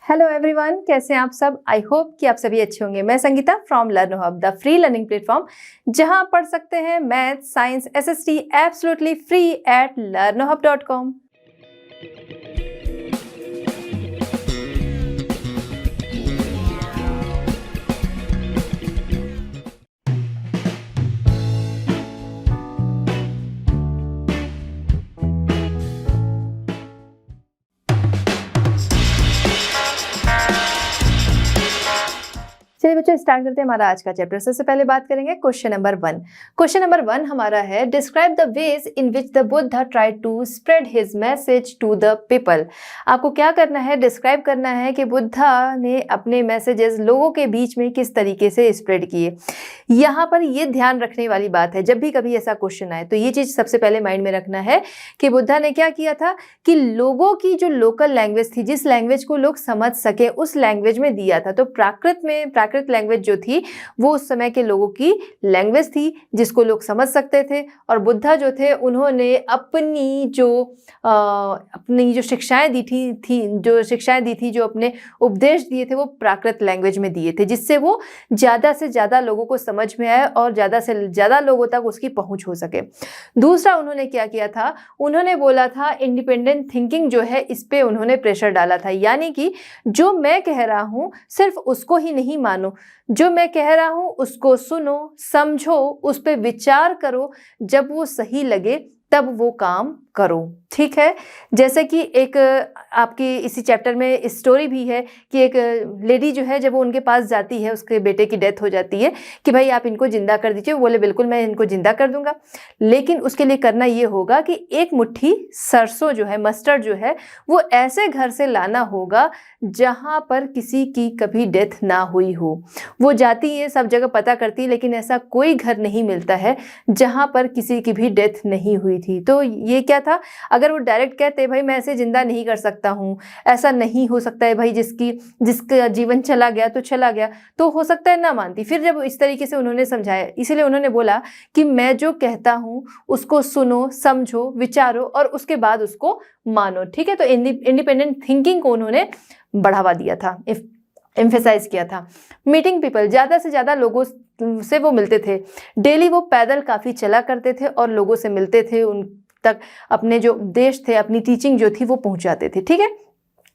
Hello everyone, कैसे हैं आप सब। आई होप कि आप सभी अच्छे होंगे। मैं Sangeeta from लर्नो hub, the free learning platform, जहां आप पढ़ सकते हैं math, science, SST absolutely free at learnohub.com। चलिए बच्चों, स्टार्ट करते हैं हमारा आज का चैप्टर। सबसे पहले बात करेंगे क्वेश्चन नंबर 1। क्वेश्चन नंबर 1 हमारा है, describe the ways in which the Buddha tried to spread his message to the people. आपको क्या करना है, डिस्क्राइब करना है कि बुद्धा ने अपने मैसेजेस लोगों के बीच में किस तरीके से स्प्रेड किए। यहाँ पर ये ध्यान रखने वाली बात है, जब भी कभी ऐसा क्वेश्चन आए तो ये चीज सबसे पहले माइंड में रखना है कि बुद्धा ने क्या किया था कि लोगों की जो लोकल लैंग्वेज थी, जिस लैंग्वेज को लोग समझ सके, उस लैंग्वेज में दिया था। तो प्राकृत लैंग्वेज जो थी वो उस समय के लोगों की लैंग्वेज थी जिसको लोग समझ सकते थे। और बुद्धा जो थे उन्होंने अपनी जो शिक्षाएं दी थी, जो अपने उपदेश दिए थे, वो प्राकृत लैंग्वेज में दिए थे, जिससे वो ज़्यादा से ज़्यादा लोगों को समझ में आए और ज़्यादा से ज़्यादा लोगों तक उसकी पहुंच हो सके। दूसरा उन्होंने क्या किया था, उन्होंने बोला था इंडिपेंडेंट थिंकिंग जो है, इस पे उन्होंने प्रेशर डाला था। यानी कि जो मैं कह रहा हूँ सिर्फ उसको ही नहीं मानो, जो मैं कह रहा हूं उसको सुनो, समझो, उस पर विचार करो, जब वो सही लगे तब वो काम करो। ठीक है। जैसे कि एक आपकी इसी चैप्टर में स्टोरी भी है कि एक लेडी जो है, जब वो उनके पास जाती है, उसके बेटे की डेथ हो जाती है कि भाई आप इनको जिंदा कर दीजिए। वो बोले बिल्कुल मैं इनको जिंदा कर दूंगा, लेकिन उसके लिए करना ये होगा कि एक मुट्ठी सरसों जो है, मस्टर्ड जो है, वो ऐसे घर से लाना होगा जहां पर किसी की कभी डेथ ना हुई हो। वो जाती है, सब जगह पता करती है, लेकिन ऐसा कोई घर नहीं मिलता है जहां पर किसी की भी डेथ नहीं हुई थी। तो ये क्या था, अगर वो डायरेक्ट कहते भाई मैं ऐसे जिंदा नहीं कर सकता हूँ, ऐसा नहीं हो सकता है भाई, जिसका जीवन चला गया तो चला गया, तो हो सकता है ना मानती। फिर जब इस तरीके से उन्होंने समझाया, इसीलिए उन्होंने बोला कि मैं जो कहता हूँ उसको सुनो, समझो, विचारो और उसके बाद उसको मानो। ठीक है। तो इंडिपेंडेंट थिंकिंग को उन्होंने बढ़ावा दिया था, एम्फेसाइज किया था। मीटिंग पीपल, ज़्यादा से ज़्यादा लोगों से वो मिलते थे। डेली वो पैदल काफ़ी चला करते थे और लोगों से मिलते थे, उन तक अपने जो उपदेश थे, अपनी टीचिंग जो थी वो पहुंचाते थे। ठीक है।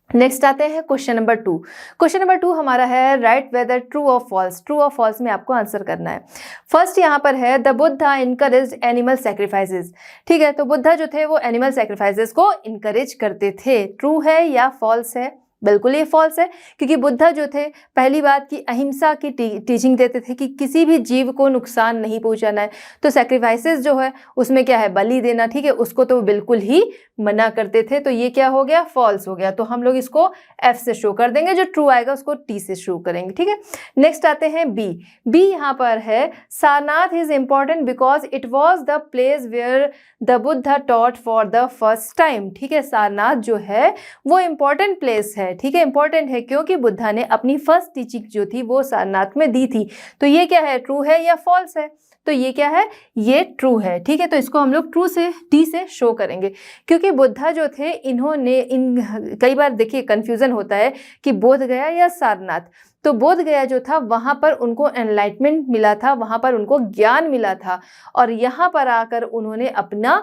नेक्स्ट आते हैं क्वेश्चन नंबर 2। क्वेश्चन नंबर 2 हमारा है, राइट वेदर ट्रू और फॉल्स। ट्रू और फॉल्स में आपको आंसर करना है। फर्स्ट यहाँ पर है, the Buddha encourage animal sacrifices. ठीक है। तो बुद्धा जो थे वो एनिमल सेक्रीफाइसेस को इनकरेज करते थे। ट्रू है या फॉल्स है? बिल्कुल ये फॉल्स है, क्योंकि बुद्धा जो थे पहली बात की अहिंसा की टीचिंग देते थे कि किसी भी जीव को नुकसान नहीं पहुंचाना है। तो सैक्रिफाइसेस जो है उसमें क्या है, बलि देना। ठीक है। उसको तो बिल्कुल ही मना करते थे। तो ये क्या हो गया, फॉल्स हो गया। तो हम लोग इसको F से शो कर देंगे, जो ट्रू आएगा उसको T से शो करेंगे। ठीक है। नेक्स्ट आते हैं B। B यहाँ पर है, Sarnath is important because it was the place where the Buddha taught for the first time. ठीक है। सारनाथ जो है वो इंपॉर्टेंट प्लेस है। ठीक है। इंपॉर्टेंट है क्योंकि बुद्धा ने अपनी फर्स्ट टीचिंग जो थी वो सारनाथ में दी थी। तो ये क्या है, ट्रू है या फॉल्स है? तो ये क्या है, ये ट्रू है। ठीक है। तो इसको हम लोग ट्रू से T से शो करेंगे, क्योंकि बुद्धा जो थे इन्होंने कई बार देखिए कंफ्यूजन होता है कि बोध गया या सारनाथ। तो बोध गया जो था वहां पर उनको एनलाइटमेंट मिला था, वहां पर उनको ज्ञान मिला था, और यहाँ पर आकर उन्होंने अपना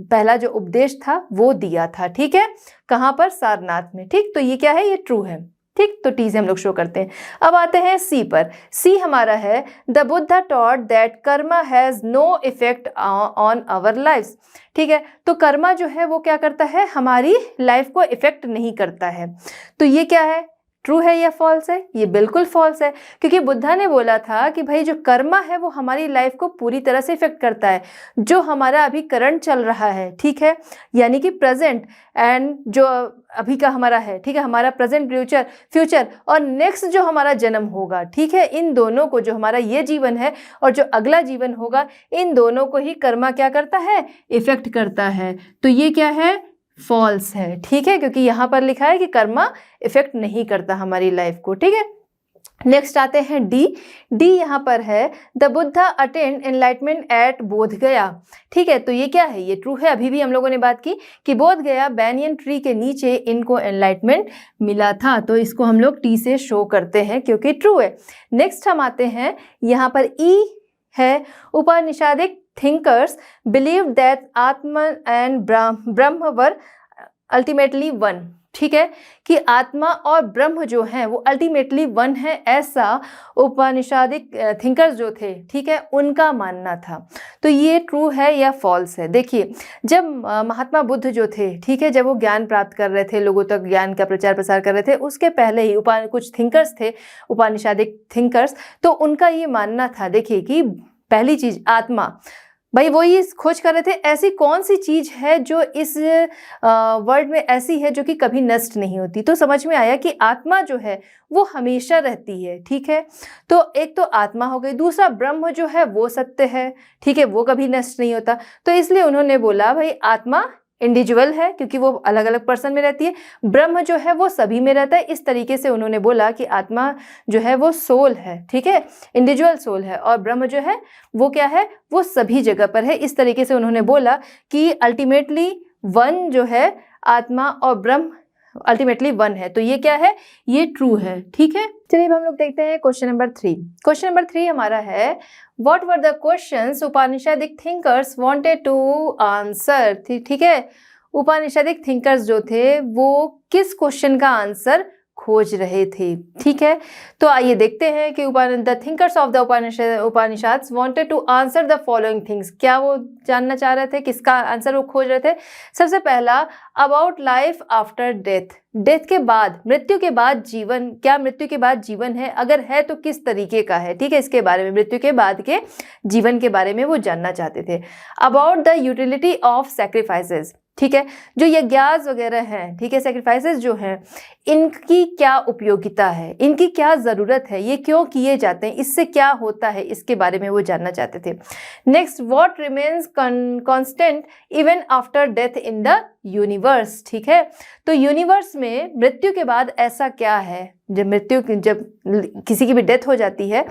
पहला जो उपदेश था वो दिया था। ठीक है। कहाँ पर, सारनाथ में। ठीक। तो ये क्या है, ये ट्रू है। ठीक। तो T से हम लोग शो करते हैं। अब आते हैं C पर। C हमारा है, the Buddha taught that karma has no effect on our lifes. ठीक है। तो कर्मा जो है वो क्या करता है, हमारी लाइफ को इफेक्ट नहीं करता है। तो ये क्या है, ट्रू है या फॉल्स है? ये बिल्कुल फॉल्स है, क्योंकि बुद्धा ने बोला था कि भाई जो कर्मा है वो हमारी लाइफ को पूरी तरह से इफेक्ट करता है। जो हमारा अभी करंट चल रहा है, ठीक है, यानी कि प्रेजेंट एंड जो अभी का हमारा है, ठीक है, हमारा प्रेजेंट फ्यूचर और नेक्स्ट जो हमारा जन्म होगा, ठीक है, इन दोनों को, जो हमारा ये जीवन है और जो अगला जीवन होगा, इन दोनों को ही कर्मा क्या करता है, इफेक्ट करता है। तो ये क्या है, फॉल्स है। ठीक है। क्योंकि यहाँ पर लिखा है कि कर्मा इफेक्ट नहीं करता हमारी लाइफ को। ठीक है। नेक्स्ट आते हैं डी यहाँ पर है the Buddha attained enlightenment at Bodh Gaya. ठीक है, तो ये क्या है, ये ट्रू है। अभी भी हम लोगों ने बात की कि बोध गया बैनियन ट्री के नीचे इनको एनलाइटमेंट मिला था, तो इसको हम लोग टी से शो करते हैं क्योंकि ट्रू है। नेक्स्ट हम आते हैं यहाँ पर ई है उपनिषदिक थिंकर्स बिलीव दैट आत्मा and Brahma were ultimately one. ठीक है, कि आत्मा और ब्रह्म जो हैं वो अल्टीमेटली वन है, ऐसा उपनिषदिक थिंकर्स जो थे, ठीक है, उनका मानना था। तो ये ट्रू है या फॉल्स है। देखिए, जब महात्मा बुद्ध जो थे, ठीक है, जब वो ज्ञान प्राप्त कर रहे थे, लोगों तक ज्ञान का प्रचार प्रसार कर रहे थे, उसके पहले ही कुछ थिंकर्स थे, उपनिषदिक थिंकर्स, तो उनका ये मानना था, देखिए, कि पहली चीज आत्मा, भाई वो ये खोज कर रहे थे ऐसी कौन सी चीज है जो इस वर्ल्ड में ऐसी है जो कि कभी नष्ट नहीं होती। तो समझ में आया कि आत्मा जो है वो हमेशा रहती है। ठीक है, तो एक तो आत्मा हो गई, दूसरा ब्रह्म जो है वो सत्य है, ठीक है, वो कभी नष्ट नहीं होता। तो इसलिए उन्होंने बोला भाई आत्मा इंडिविजुअल है क्योंकि वो अलग अलग पर्सन में रहती है, ब्रह्म जो है वो सभी में रहता है। इस तरीके से उन्होंने बोला कि आत्मा जो है वो सोल है, ठीक है, इंडिविजुअल सोल है, और ब्रह्म जो है वो क्या है, वो सभी जगह पर है। इस तरीके से उन्होंने बोला कि अल्टीमेटली वन जो है आत्मा और ब्रह्म अल्टीमेटली वन है। तो ये क्या है, ये ट्रू है। ठीक है, चलिए अब हम लोग देखते हैं क्वेश्चन नंबर 3। क्वेश्चन नंबर 3 हमारा है what were the questions Upanishadic thinkers wanted to answer. ठीक है, उपनिषदिक थिंकर्स जो थे वो किस क्वेश्चन का आंसर खोज रहे थे। ठीक है, तो आइए देखते हैं कि the thinkers of the Upanishads wanted to answer the following things. क्या वो जानना चाह रहे थे, किसका आंसर वो खोज रहे थे। सबसे पहला, about life after death, death के बाद, मृत्यु के बाद जीवन, क्या मृत्यु के बाद जीवन है, अगर है तो किस तरीके का है। ठीक है, इसके बारे में, मृत्यु के बाद के जीवन के बारे में वो जानना चाहते थे। About the utility of sacrifices, ठीक है, जो यज्ञ वगैरह हैं, ठीक है, सैक्रिफाइसेस जो हैं, इनकी क्या उपयोगिता है, इनकी क्या ज़रूरत है, ये क्यों किए जाते हैं, इससे क्या होता है, इसके बारे में वो जानना चाहते थे। Next, what remains constant even after death in the universe. ठीक है, तो यूनिवर्स में मृत्यु के बाद ऐसा क्या है, जब किसी की भी डेथ हो जाती है,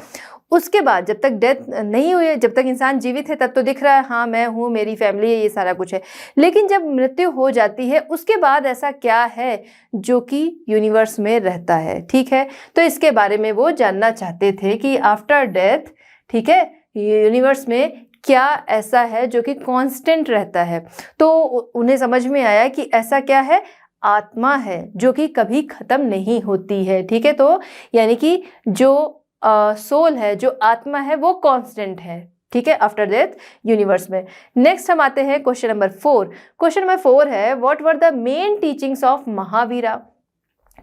उसके बाद जब तक डेथ नहीं हुई है, जब तक इंसान जीवित है, तब तो दिख रहा है हाँ मैं हूँ, मेरी फैमिली है, ये सारा कुछ है, लेकिन जब मृत्यु हो जाती है उसके बाद ऐसा क्या है जो कि यूनिवर्स में रहता है। ठीक है, तो इसके बारे में वो जानना चाहते थे कि आफ्टर डेथ, ठीक है, यूनिवर्स में क्या ऐसा है जो कि कांस्टेंट रहता है। तो उन्हें समझ में आया कि ऐसा क्या है, आत्मा है जो कि कभी खत्म नहीं होती है। ठीक है, तो यानी कि जो सोल है, जो आत्मा है, वो कांस्टेंट है। ठीक है, आफ्टर डेथ यूनिवर्स में। नेक्स्ट हम आते हैं क्वेश्चन नंबर 4। क्वेश्चन नंबर 4 है what were the main teachings of Mahavira.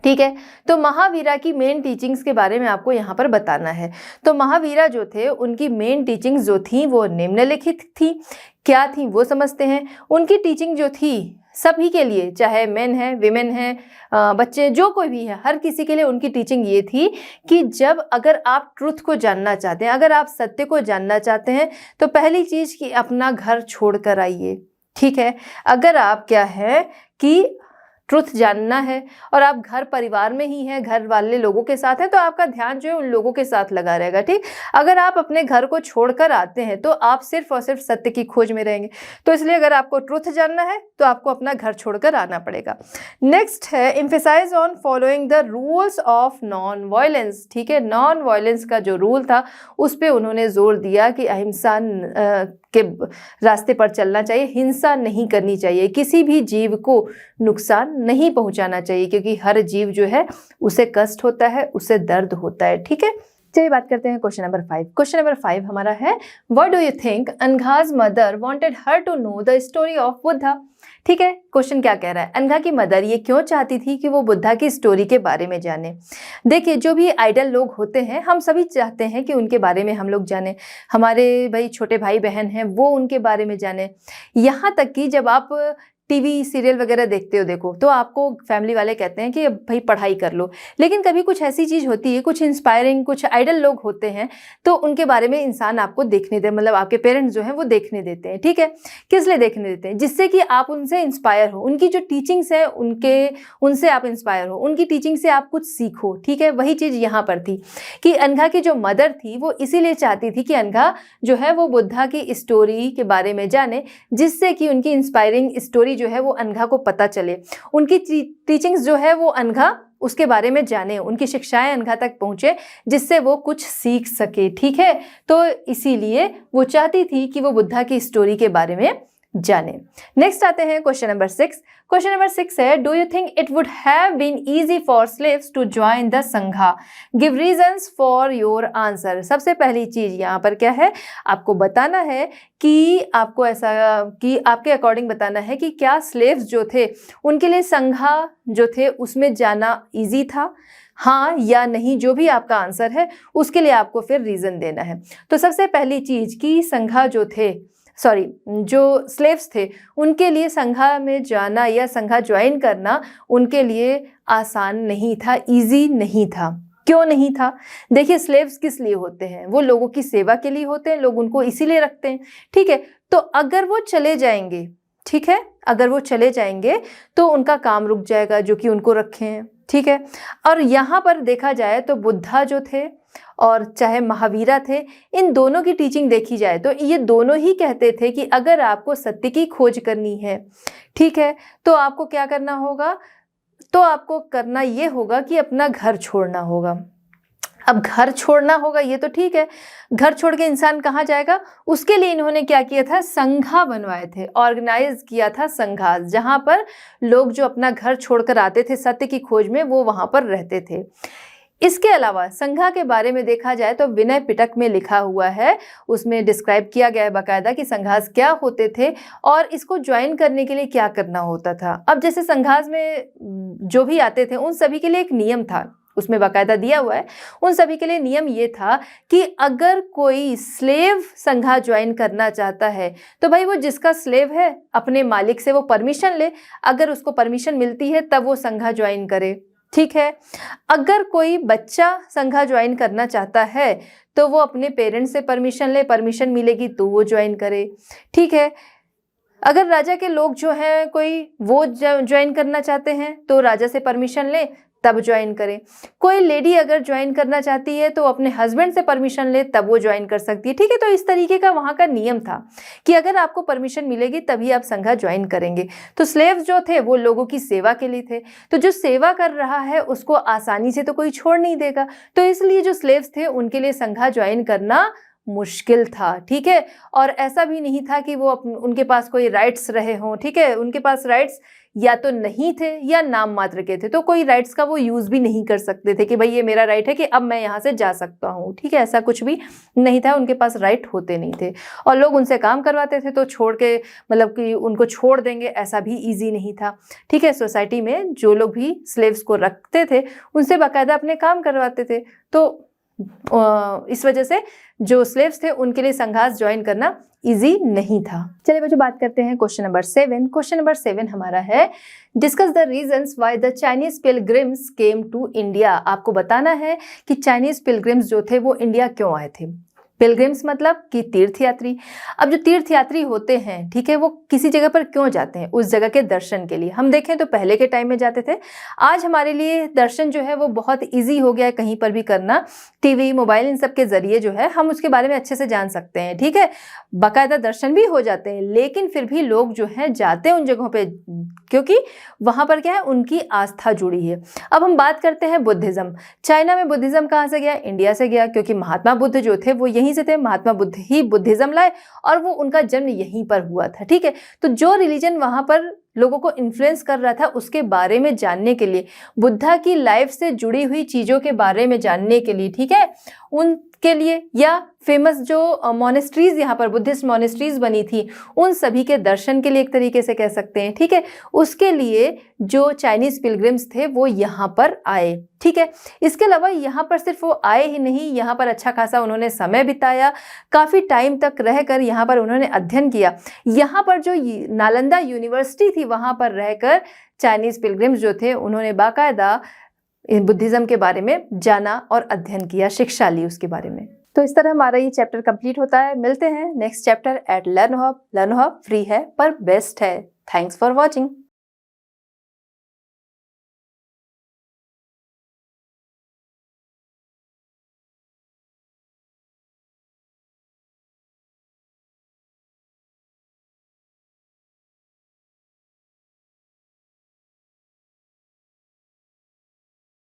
ठीक है, तो महावीरा की मेन टीचिंग्स के बारे में आपको यहाँ पर बताना है। तो महावीरा जो थे उनकी मेन टीचिंग्स जो थी वो निम्नलिखित थी। क्या थी वो समझते हैं। उनकी टीचिंग जो थी सभी के लिए, चाहे मेन है, विमेन है, बच्चे, जो कोई भी है, हर किसी के लिए उनकी टीचिंग ये थी कि जब अगर आप ट्रुथ को जानना चाहते हैं, अगर आप सत्य को जानना चाहते हैं, तो पहली चीज़ कि अपना घर छोड़ कर आइए। ठीक है, अगर आप क्या है कि ट्रुथ जानना है और आप घर परिवार में ही हैं, घर वाले लोगों के साथ हैं, तो आपका ध्यान जो है उन लोगों के साथ लगा रहेगा। ठीक, अगर आप अपने घर को छोड़कर आते हैं तो आप सिर्फ और सिर्फ सत्य की खोज में रहेंगे। तो इसलिए अगर आपको ट्रुथ जानना है तो आपको अपना घर छोड़कर आना पड़ेगा। नेक्स्ट है emphasise on following the rules of non violence. ठीक है, नॉन वायलेंस का जो रूल था उस पर उन्होंने जोर दिया कि अहिंसा के रास्ते पर चलना चाहिए, हिंसा नहीं करनी चाहिए, किसी भी जीव को नुकसान नहीं पहुंचाना चाहिए, क्योंकि हर जीव जो है उसे कष्ट होता है, उसे दर्द होता है। ठीक है, चलिए बात करते हैं क्वेश्चन नंबर 5। क्वेश्चन नंबर 5 हमारा है what do you think Anagha's mother wanted her to know the story of Buddha. ठीक है, क्वेश्चन क्या कह रहा है, अनघा की मदर ये क्यों चाहती थी कि वो बुद्धा की स्टोरी के बारे में जाने। देखिए, जो भी आइडल लोग होते हैं हम सभी चाहते हैं कि उनके बारे में हम लोग जाने, हमारे भाई छोटे भाई बहन हैं वो उनके बारे में जाने। यहाँ तक कि जब आप टीवी सीरियल वगैरह देखते हो देखो, तो आपको फैमिली वाले कहते हैं कि भाई पढ़ाई कर लो, लेकिन कभी कुछ ऐसी चीज़ होती है, कुछ इंस्पायरिंग, कुछ आइडल लोग होते हैं, तो उनके बारे में इंसान आपको देखने दे, मतलब आपके पेरेंट्स जो हैं वो देखने देते हैं, ठीक है। किस लिए देखने देते हैं? जिससे कि आप उनसे इंस्पायर हो, उनकी जो टीचिंग्स है उनसे आप इंस्पायर हो, उनकी टीचिंग से आप कुछ सीखो, ठीक है। वही चीज़ यहाँ पर थी कि अनघा की जो मदर थी वो इसीलिए चाहती थी कि अनघा जो है वो बुद्धा की स्टोरी के बारे में जाने, जिससे कि उनकी इंस्पायरिंग स्टोरी जो है वो अनघा को पता चले, उनकी टीचिंग्स जो है वो अनघा उसके बारे में जाने, उनकी शिक्षाएं अनघा तक पहुंचे, जिससे वो कुछ सीख सके, ठीक है। तो इसीलिए वो चाहती थी कि वो बुद्धा की स्टोरी के बारे में जाने। नेक्स्ट आते हैं क्वेश्चन नंबर 6। क्वेश्चन नंबर 6 है, do you think it would have been easy for slaves to join the sangha? Give reasons for your answer. सबसे पहली चीज यहाँ पर क्या है, आपको बताना है कि आपको ऐसा कि आपके अकॉर्डिंग बताना है कि क्या स्लेव्स जो थे उनके लिए संघा जो थे उसमें जाना इजी था, हाँ या नहीं। जो भी आपका आंसर है उसके लिए आपको फिर रीजन देना है। तो सबसे पहली चीज कि संघा जो स्लेव्स थे उनके लिए संघा में जाना या संघा ज्वाइन करना उनके लिए आसान नहीं था, इजी नहीं था। क्यों नहीं था? देखिए, स्लेव्स किस लिए होते हैं? वो लोगों की सेवा के लिए होते हैं, लोग उनको इसीलिए रखते हैं, ठीक है। तो अगर वो चले जाएंगे, ठीक है, अगर वो चले जाएंगे तो उनका काम रुक जाएगा जो कि उनको रखे हैं, ठीक है। और यहाँ पर देखा जाए तो बुद्धा जो थे और चाहे महावीरा थे, इन दोनों की टीचिंग देखी जाए तो ये दोनों ही कहते थे कि अगर आपको सत्य की खोज करनी है, ठीक है, तो आपको क्या करना होगा? तो आपको करना ये होगा कि अपना घर छोड़ना होगा। अब घर छोड़ना होगा ये तो ठीक है, घर छोड़ के इंसान कहाँ जाएगा? उसके लिए इन्होंने क्या किया था? संघा बनवाए थे, ऑर्गेनाइज किया था संघा, जहां पर लोग जो अपना घर छोड़कर आते थे सत्य की खोज में वो वहां पर रहते थे। इसके अलावा संघा के बारे में देखा जाए तो विनय पिटक में लिखा हुआ है, उसमें डिस्क्राइब किया गया है बाकायदा कि संघास क्या होते थे और इसको ज्वाइन करने के लिए क्या करना होता था। अब जैसे संघास में जो भी आते थे उन सभी के लिए एक नियम था, उसमें बाकायदा दिया हुआ है। उन सभी के लिए नियम ये था कि अगर कोई स्लेव संघा ज्वाइन करना चाहता है तो भाई वो जिसका स्लेव है अपने मालिक से वो परमिशन ले, अगर उसको परमिशन मिलती है तब वो संघा ज्वाइन करे, ठीक है। अगर कोई बच्चा संघा ज्वाइन करना चाहता है तो वो अपने पेरेंट्स से परमिशन ले, परमिशन मिलेगी तो वो ज्वाइन करे, ठीक है। अगर राजा के लोग जो हैं कोई वो ज्वाइन करना चाहते हैं तो राजा से परमिशन ले तब ज्वाइन करें। कोई लेडी अगर ज्वाइन करना चाहती है तो अपने हस्बैंड से परमिशन ले तब वो ज्वाइन कर सकती है, ठीक है। तो इस तरीके का वहाँ का नियम था कि अगर आपको परमिशन मिलेगी तभी आप संघा ज्वाइन करेंगे। तो स्लेव्स जो थे वो लोगों की सेवा के लिए थे, तो जो सेवा कर रहा है उसको आसानी से तो कोई छोड़ नहीं देगा, तो इसलिए जो स्लेव्स थे उनके लिए संघा ज्वाइन करना मुश्किल था, ठीक है। और ऐसा भी नहीं था कि वो उनके पास कोई राइट्स रहे हों, ठीक है। उनके पास राइट्स या तो नहीं थे या नाम मात्र के थे, तो कोई राइट्स का वो यूज भी नहीं कर सकते थे कि भाई ये मेरा राइट है कि अब मैं यहाँ से जा सकता हूँ, ठीक है। ऐसा कुछ भी नहीं था, उनके पास राइट होते नहीं थे और लोग उनसे काम करवाते थे तो छोड़ के मतलब कि उनको छोड़ देंगे ऐसा भी ईजी नहीं था, ठीक है। सोसाइटी में जो लोग भी स्लेव्स को रखते थे उनसे बाकायदा अपने काम करवाते थे, तो इस वजह से जो स्लेव्स थे उनके लिए संघास ज्वाइन करना इजी नहीं था। चलिए बच्चों बात करते हैं क्वेश्चन नंबर 7। क्वेश्चन नंबर 7 हमारा है, discuss the reasons why the Chinese pilgrims came to India. आपको बताना है कि चाइनीज पिलग्रिम्स जो थे वो इंडिया क्यों आए थे। पिलग्रिम्स मतलब कि तीर्थयात्री। अब जो तीर्थयात्री होते हैं, ठीक है, वो किसी जगह पर क्यों जाते हैं? उस जगह के दर्शन के लिए। हम देखें तो पहले के टाइम में जाते थे, आज हमारे लिए दर्शन जो है वो बहुत इजी हो गया है, कहीं पर भी करना, टीवी मोबाइल इन सब के जरिए जो है हम उसके बारे में अच्छे से जान सकते हैं, ठीक है। बाकायदा दर्शन भी हो जाते हैं, लेकिन फिर भी लोग जो हैं जाते हैं उन जगहों पे क्योंकि वहां पर क्या है, उनकी आस्था जुड़ी है। अब हम बात करते हैं बुद्धिज्म। चाइना में बुद्धिज्म कहाँ से गया? इंडिया से गया, क्योंकि महात्मा बुद्ध जो थे वो यहीं से थे। महात्मा बुद्ध ही बुद्धिज्म लाए और वो उनका जन्म यहीं पर हुआ था, ठीक है। तो जो रिलीजन वहां पर लोगों को इन्फ्लुएंस कर रहा था उसके बारे में जानने के लिए, बुद्धा की लाइफ से जुड़ी हुई चीजों के बारे में जानने के लिए, ठीक है, उनके लिए, या फेमस जो मोनेस्ट्रीज यहाँ पर बुद्धिस्ट मोनेस्ट्रीज बनी थी उन सभी के दर्शन के लिए एक तरीके से कह सकते हैं, ठीक है। उसके लिए जो चाइनीज पिलग्रिम्स थे वो यहाँ पर आए, ठीक है। इसके अलावा यहाँ पर सिर्फ वो आए ही नहीं, यहाँ पर अच्छा खासा उन्होंने समय बिताया, काफ़ी टाइम तक रहकर यहाँ पर उन्होंने अध्ययन किया। यहाँ पर जो नालंदा यूनिवर्सिटी थी वहाँ पर रहकर चाइनीज पिलग्रिम्स जो थे उन्होंने बाकायदा बुद्धिज्म के बारे में जाना और अध्ययन किया, शिक्षा ली उसके बारे में। तो इस तरह हमारा ये चैप्टर कंप्लीट होता है। मिलते हैं next chapter at Learn Hub. Learn Hub free है पर बेस्ट है। Thanks for watching.